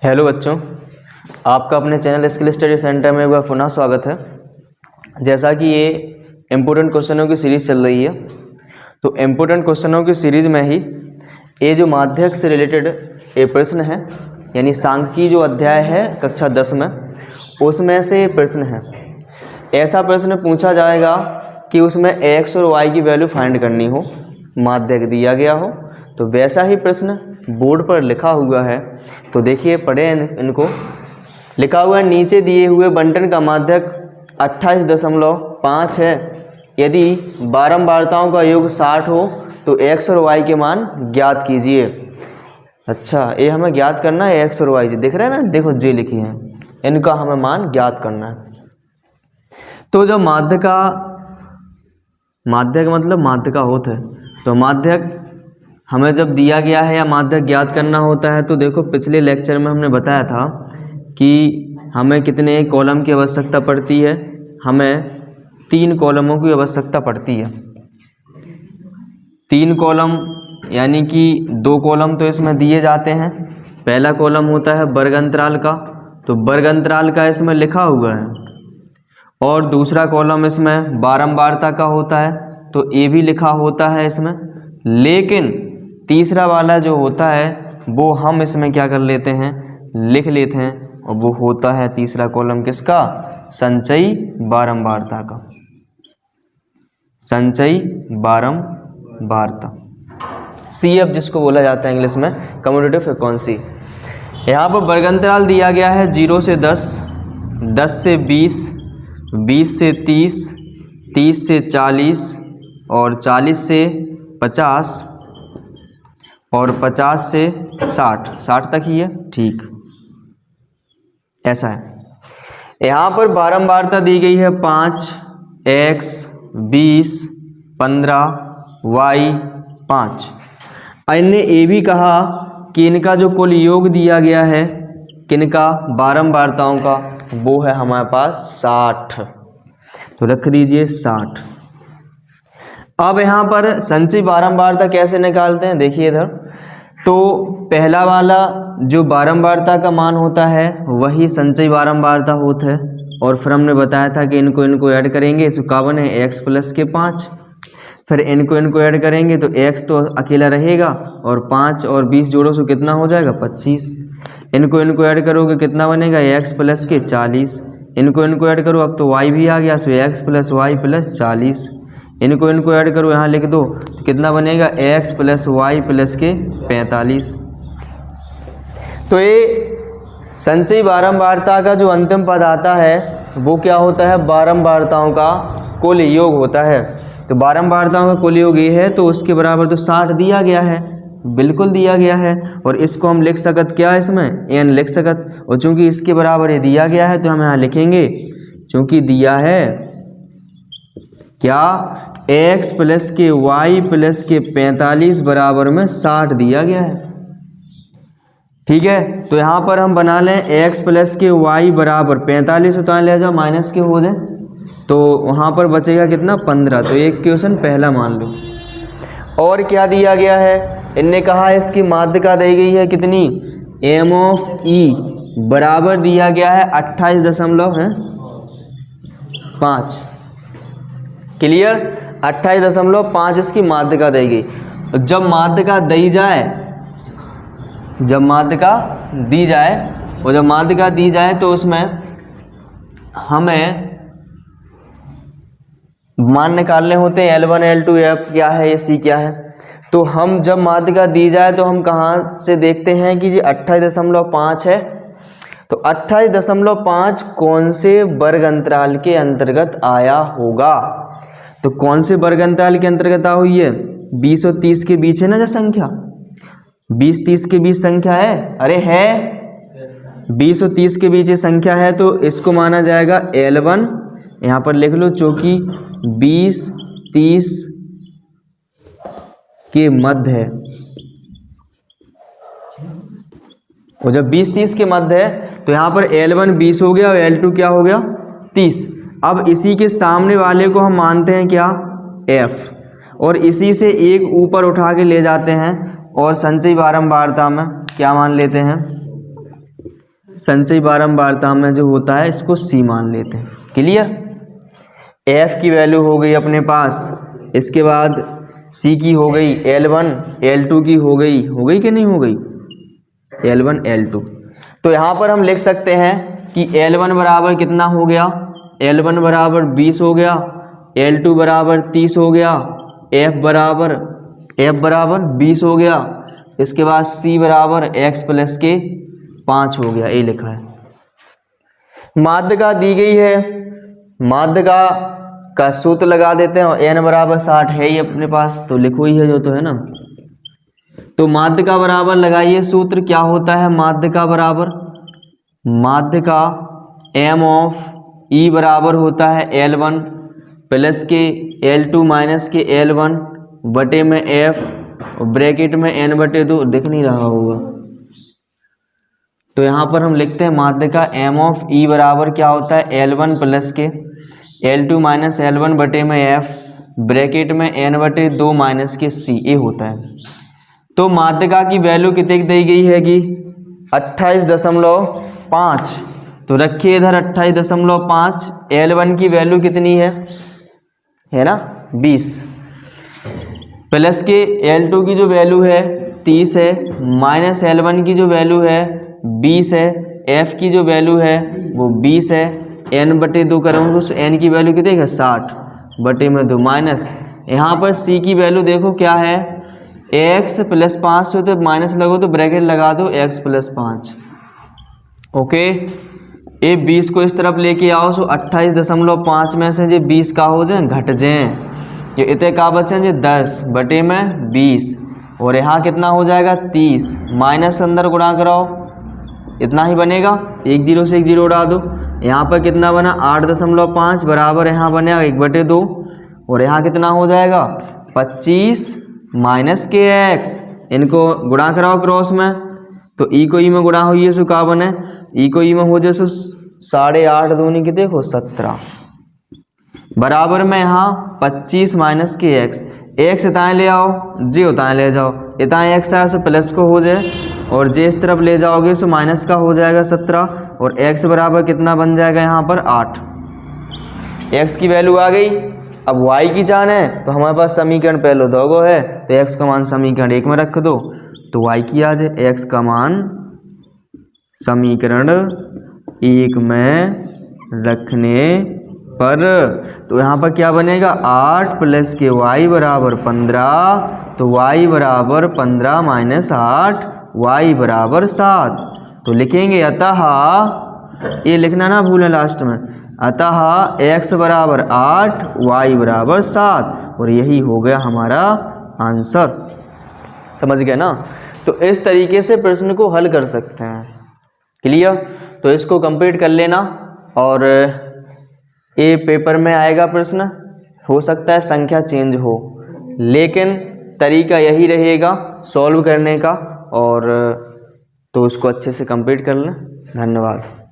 Hello बच्चों, आपका अपने चैनल स्किल स्टडी सेंटर में एक बार पुनः स्वागत है। जैसा कि ये इम्पोर्टेंट क्वेश्चनों की सीरीज़ चल रही है, तो इम्पोर्टेंट क्वेश्चनों की सीरीज़ में ही ये जो माध्यक से रिलेटेड ये प्रश्न है, यानी सांख्यिकी जो अध्याय है कक्षा 10 में, उसमें से प्रश्न है। ऐसा प्रश्न पूछा जाएगा कि उसमें x और y की वैल्यू फाइंड करनी हो, माध्यक दिया गया हो, तो वैसा ही प्रश्न बोर्ड पर लिखा हुआ है। तो देखिए, पढ़े इनको। लिखा हुआ है, नीचे दिए हुए बंटन का माध्यक 28.5 है। यदि बारंबारताओं का योग 60 हो तो x और y के मान ज्ञात कीजिए। अच्छा, ये हमें ज्ञात करना है x और y जी, दिख रहे हैं ना, देखो जी लिखी है, इनका हमें मान ज्ञात करना है। तो जब माध्यक मतलब माध्यका होता है, तो माध्यक हमें जब दिया गया है या माध्यक ज्ञात करना होता है, तो देखो पिछले लेक्चर में हमने बताया था कि हमें कितने कॉलम की आवश्यकता पड़ती है। हमें 3 कॉलमों की आवश्यकता पड़ती है। 3 कॉलम यानी कि 2 कॉलम तो इसमें दिए जाते हैं। पहला कॉलम होता है वर्ग अंतराल का, तो वर्ग अंतराल का इसमें लिखा हुआ है, और दूसरा कॉलम इसमें बारंबारता का होता है, तो ये भी लिखा होता है इसमें। लेकिन तीसरा वाला जो होता है वो हम इसमें क्या कर लेते हैं, लिख लेते हैं, और वो होता है तीसरा कॉलम किसका, संचयी बारंबारता का। संचयी बारंबारता, CF जिसको बोला जाता है इंग्लिश में, कम्यूटेटिव फ्रीक्वेंसी। यहाँ पर वर्ग अंतराल दिया गया है 0 से 10, 10 से 20, 20 से 30, 30 से 40, और 40 से 50, और 50 से 60, 60 तक ही है, ठीक ऐसा है। यहाँ पर बारंबारता दी गई है 5, x 20, 15, y 5। इनने ये भी कहा कि इनका जो कुल योग दिया गया है किनका, बारंबारताओं का, वो है हमारे पास 60, तो रख दीजिए 60। अब यहाँ पर संचयी बारंबारता कैसे निकालते हैं, देखिए इधर। तो पहला वाला जो बारंबारता का मान होता है वही संचयी बारंबारता होता है, और फिर हमने बताया था कि इनको ऐड करेंगे, तो का बने x प्लस के 5। फिर इनको ऐड करेंगे तो x तो अकेला रहेगा, और 5 और 20 जोड़ो तो कितना हो जाएगा, 25। इनको ऐड करोगे कितना बनेगा, x प्लस के 40। इनको ऐड करो, अब तो y भी आ गया, सो x प्लस वाई प्लस 40। इनको ऐड करो, यहाँ लिख दो, तो कितना बनेगा, x प्लस वाई प्लस के 45। तो ये संचयी बारंबारता का जो अंतिम पद आता है वो क्या होता है, बारंबारताओं का कुल योग होता है। तो बारंबारताओं का कुल योग ये है, तो उसके बराबर तो 60 दिया गया है, बिल्कुल दिया गया है। और इसको हम लिख सकत क्या, इसमें n लिख सकत, और चूंकि इसके बराबर ये दिया गया है तो हम यहाँ लिखेंगे, चूंकि दिया है क्या, x प्लस के y प्लस के 45 बराबर में 60 दिया गया है, ठीक है। तो यहाँ पर हम बना लें x प्लस के y बराबर 45 उतार ले जाओ, माइनस के हो जाए, तो वहाँ पर बचेगा कितना, 15। तो एक क्वेश्चन पहला मान लो। और क्या दिया गया है, इनने कहा इसकी माध्यका दी गई है कितनी, m ऑफ e बराबर दिया गया है 28.5। क्लियर, 28.5 इसकी माध्यका दी गई। जब माध्यका दी जाए, और जब माध्यका दी जाए तो उसमें हमें मान निकालने होते हैं, L1 L2 F क्या है, ये C क्या है। तो हम जब माध्यका दी जाए तो हम कहाँ से देखते हैं कि जी 28.5 है, तो 28.5 कौन से वर्ग अंतराल के अंतर्गत आया होगा। तो कौन से वर्ग अंतराल के अंतर्गत हुई है, 20 और 30 के बीच है ना जो संख्या, 20-30 के बीच संख्या है, अरे है 20 और 30 के बीच ये संख्या है, तो इसको माना जाएगा L1। यहाँ पर लिख लो, चूँकि 20-30 के मध्य है, और जब 20-30 के मध्य है तो यहाँ पर L1 20 हो गया और L2 क्या हो गया, 30। अब इसी के सामने वाले को हम मानते हैं क्या, F, और इसी से एक ऊपर उठा के ले जाते हैं, और संचयी बारंबारता में क्या मान लेते हैं, संचयी बारंबारता में जो होता है इसको सी मान लेते हैं। क्लियर। एफ की वैल्यू हो गई अपने पास, इसके बाद सी की हो गई L1, L2 की हो गई कि नहीं हो गई, L1 L2। तो यहाँ पर हम लिख सकते हैं कि L1 बराबर कितना हो गया, L1 बराबर 20 हो गया, L2 बराबर 30 हो गया, F बराबर 20 हो गया, इसके बाद C बराबर x प्लस के 5 हो गया, ये लिखा है। माध्यिका दी गई है, माध्यिका का सूत्र लगा देते हैं और n बराबर 60 है ही अपने पास, तो लिखो ही है जो तो है ना। तो माध्यिका बराबर लगाइए, सूत्र क्या होता है, माध्यिका बराबर माध्यिका m ऑफ E बराबर होता है L1 प्लस के L2 माइनस के L1 बटे में F और ब्रैकेट में n बटे 2, दिख नहीं रहा होगा। तो यहाँ पर हम लिखते हैं माध्यिका m ऑफ E बराबर क्या होता है L1 प्लस के L2 माइनस L1 बटे में F ब्रैकेट में n बटे 2 माइनस के C, ए होता है। तो माध्यिका की वैल्यू कितनी दी गई हैगी 28.5, तो रखिए इधर 28.5। L1 की वैल्यू कितनी है ना 20, प्लस के L2 की जो वैल्यू है 30 है, माइनस L1 की जो वैल्यू है 20 है, F की जो वैल्यू है वो 20 है, n बटे 2 करूँगा तो n की वैल्यू कितनी है 60 बटे में 2 माइनस, यहाँ पर C की वैल्यू देखो क्या है x प्लस 5 तो माइनस लगो तो ब्रैकेट लगा दो x प्लस 5। ओके, ये 20 को इस तरफ लेके आओ, सो 28.5 में से जो 20 का हो जाए घट जाए, ये इतने का बचे जो 10 बटे में 20, और यहाँ कितना हो जाएगा 30, माइनस अंदर गुणा कराओ इतना ही बनेगा, 1 0 से 1 0 उड़ा दो, यहाँ पर कितना बना 8.5 बराबर यहाँ बनेगा 1 बटे 2, और यहाँ कितना हो जाएगा 25 माइनस के x, इनको गुणा कराओ क्रॉस में, तो ई को ई में गुणा हुई है सो का बने, ई को ई में हो जाए सो 8.5 दूनी की देखो 17 बराबर में यहाँ 25 माइनस के x इतना ले आओ, जे उतना ले जाओ, इतना x आया सो प्लस को हो जाए, और जे इस तरफ ले जाओगे सो माइनस का हो जाएगा 17, और x बराबर कितना बन जाएगा यहाँ पर 8। x की वैल्यू आ गई। अब y की जान है तो हमारे पास समीकरण पहले दोगो है, तो x का मान समीकरण 1 में रख दो, तो y की आ जाए x का मान समीकरण 1 में रखने पर, तो यहाँ पर क्या बनेगा 8 प्लस के y बराबर 15, तो y बराबर 15 माइनस 8, y बराबर 7। तो लिखेंगे अतः, ये लिखना ना भूलें लास्ट में, अतः x बराबर 8 y बराबर 7, और यही हो गया हमारा आंसर। समझ गए ना। तो इस तरीके से प्रश्न को हल कर सकते हैं। क्लियर। तो इसको कंप्लीट कर लेना, और ये पेपर में आएगा प्रश्न, हो सकता है संख्या चेंज हो, लेकिन तरीका यही रहेगा सॉल्व करने का, और तो उसको अच्छे से कंप्लीट कर लें। धन्यवाद।